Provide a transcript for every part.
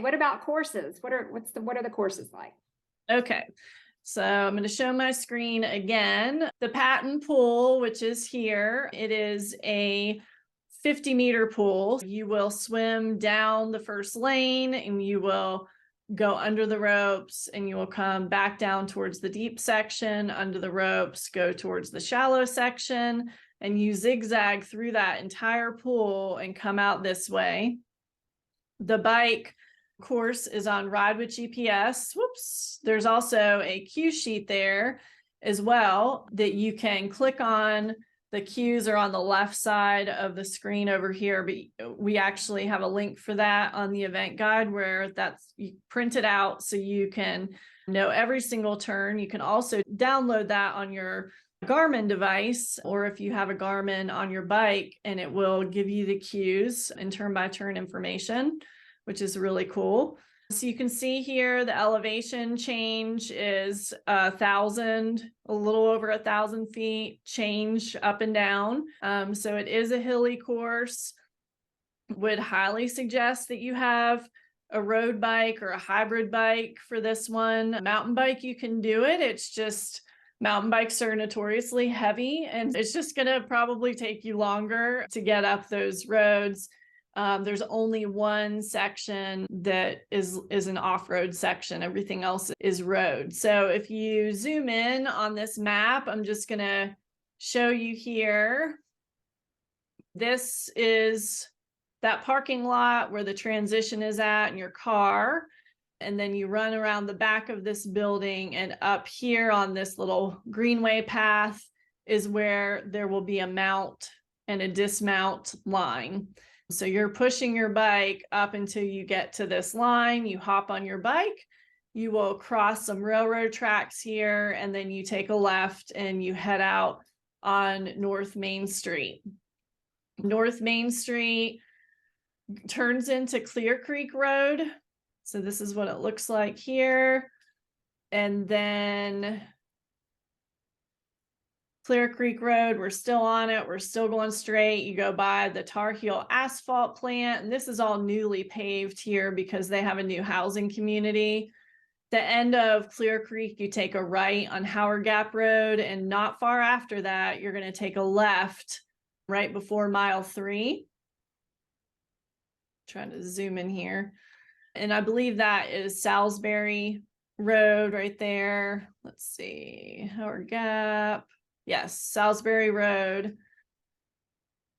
What about courses? What are the courses like? Okay. So I'm going to show my screen again. The Patton pool, which is here, it is a 50-meter pool. You will swim down the first lane and you will go under the ropes and you will come back down towards the deep section, under the ropes, go towards the shallow section, and you zigzag through that entire pool and come out this way. The bike course is on Ride with GPS. Whoops. There's also a cue sheet there as well that you can click on. The cues are on the left side of the screen over here, but we actually have a link for that on the event guide where you print it out so you can know every single turn. You can also download that on your Garmin device, or if you have a Garmin on your bike, and it will give you the cues and turn-by-turn information, which is really cool. So you can see here the elevation change is 1,000, a little over 1,000 feet change up and down. So it is a hilly course. Would highly suggest that you have a road bike or a hybrid bike for this one. A mountain bike, you can do it. It's just mountain bikes are notoriously heavy, and it's just going to probably take you longer to get up those roads. There's only one section that is an off-road section. Everything else is road. So if you zoom in on this map, I'm just going to show you here. This is that parking lot where the transition is at in your car. And then you run around the back of this building, and up here on this little greenway path is where there will be a mount and a dismount line. So you're pushing your bike up until you get to this line. You hop on your bike, you will cross some railroad tracks here, and then you take a left and you head out on North Main Street. North Main Street turns into Clear Creek Road. So this is what it looks like here. And then Clear Creek Road, we're still on it. We're still going straight. You go by the Tar Heel asphalt plant, and this is all newly paved here because they have a new housing community. The end of Clear Creek, you take a right on Howard Gap Road, and not far after that, you're going to take a left right before mile 3. Trying to zoom in here. And I believe that is Salisbury Road right there. Let's see, Howard Gap. Yes, Salisbury Road.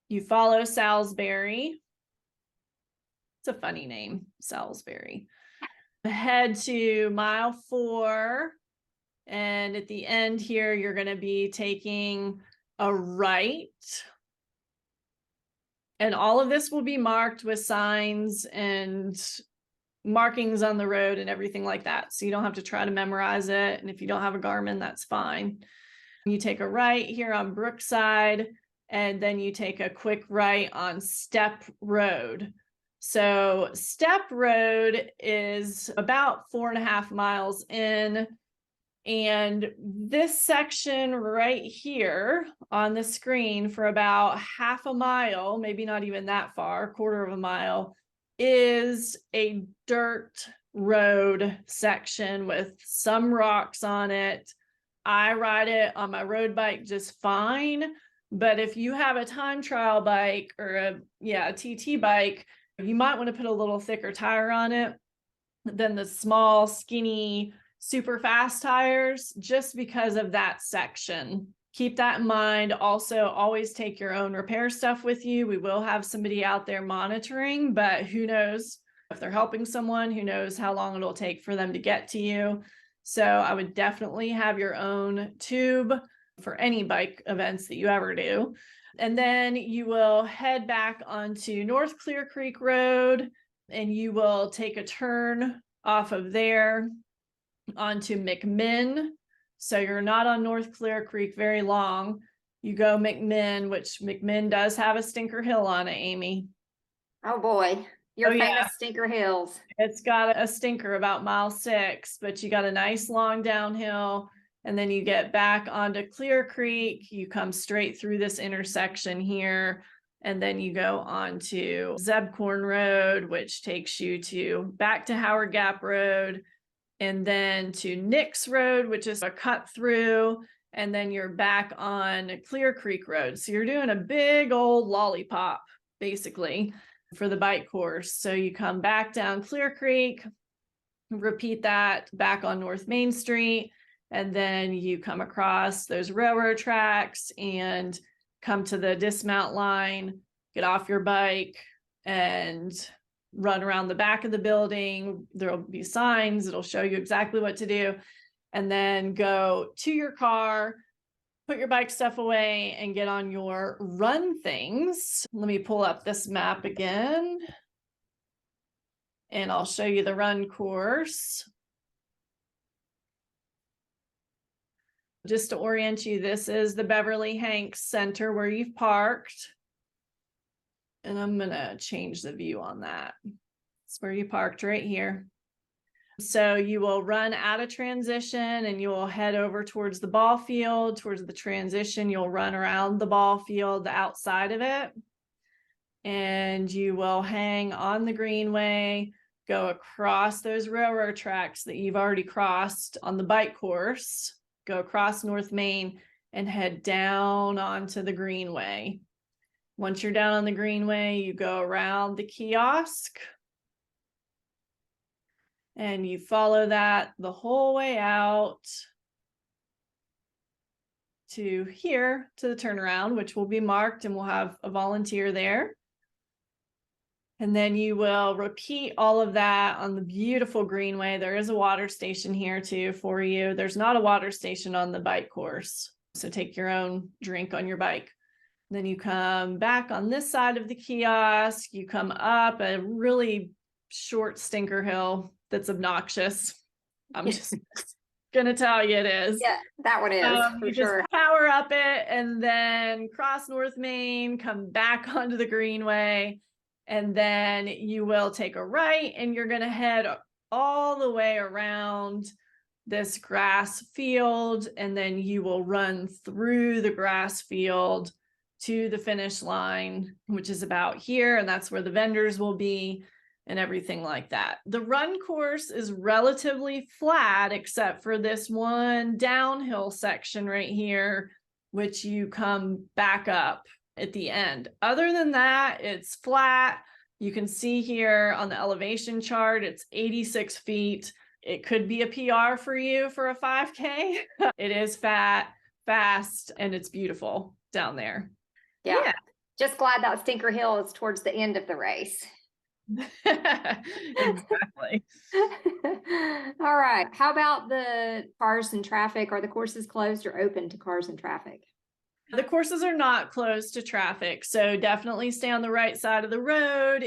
You follow Salisbury. It's a funny name, Salisbury. Head to mile 4. And at the end here, you're going to be taking a right. And all of this will be marked with signs and markings on the road and everything like that. So you don't have to try to memorize it. And if you don't have a Garmin, that's fine. You take a right here on Brookside, and then you take a quick right on Step Road. So Step Road is about 4.5 miles in. And this section right here on the screen for about half a mile, maybe not even that far, 1/4 mile, is a dirt road section with some rocks on it. I ride it on my road bike just fine, but if you have a time trial bike or a TT bike, you might want to put a little thicker tire on it than the small, skinny, super fast tires, just because of that section. Keep that in mind. Also, always take your own repair stuff with you. We will have somebody out there monitoring, but who knows if they're helping someone, who knows how long it'll take for them to get to you. So I would definitely have your own tube for any bike events that you ever do. And then you will head back onto North Clear Creek Road, and you will take a turn off of there onto McMinn. So you're not on North Clear Creek very long. You go McMinn, which McMinn does have a stinker hill on it, Amy. Oh boy, your famous Stinker Hills. It's got a stinker about mile 6, but you got a nice long downhill, and then you get back onto Clear Creek. You come straight through this intersection here And then you go on to Zebcorn Road, which takes you back to Howard Gap Road, and then to Nix Road, which is a cut through, and then you're back on Clear Creek Road. So you're doing a big old lollipop, basically, for the bike course. So you come back down Clear Creek, repeat that back on North Main Street, and then you come across those railroad tracks and come to the dismount line, get off your bike, and run around the back of the building. There'll be signs, it'll show you exactly what to do, and then go to your car, put your bike stuff away, and get on your run things. Let me pull up this map again, and I'll show you the run course. Just to orient you, this is the Beverly Hanks Center where you've parked. And I'm gonna change the view on that. It's where you parked right here. So you will run out of transition and you will head over towards the ball field. Towards the transition, you'll run around the ball field, the outside of it. And you will hang on the greenway, go across those railroad tracks that you've already crossed on the bike course, go across North Main and head down onto the greenway. Once you're down on the greenway, you go around the kiosk and you follow that the whole way out to here, to the turnaround, which will be marked, and we'll have a volunteer there. And then you will repeat all of that on the beautiful greenway. There is a water station here too for you. There's not a water station on the bike course, so take your own drink on your bike. Then you come back on this side of the kiosk. You come up a really short stinker hill that's obnoxious. I'm just gonna tell you it is. Yeah, that one is for you sure. just power up it and then cross North Main, come back onto the greenway, and then you will take a right and you're gonna head all the way around this grass field, and then you will run through the grass field to the finish line, which is about here, and that's where the vendors will be and everything like that. The run course is relatively flat except for this one downhill section right here, which you come back up at the end. Other than that, it's flat. You can see here on the elevation chart, it's 86 feet. It could be a PR for you for a 5K. It is fast, and it's beautiful down there. Yeah. Just glad that Stinker Hill is towards the end of the race. Exactly. All right. How about the cars and traffic? Are the courses closed or open to cars and traffic? The courses are not closed to traffic, so definitely stay on the right side of the road.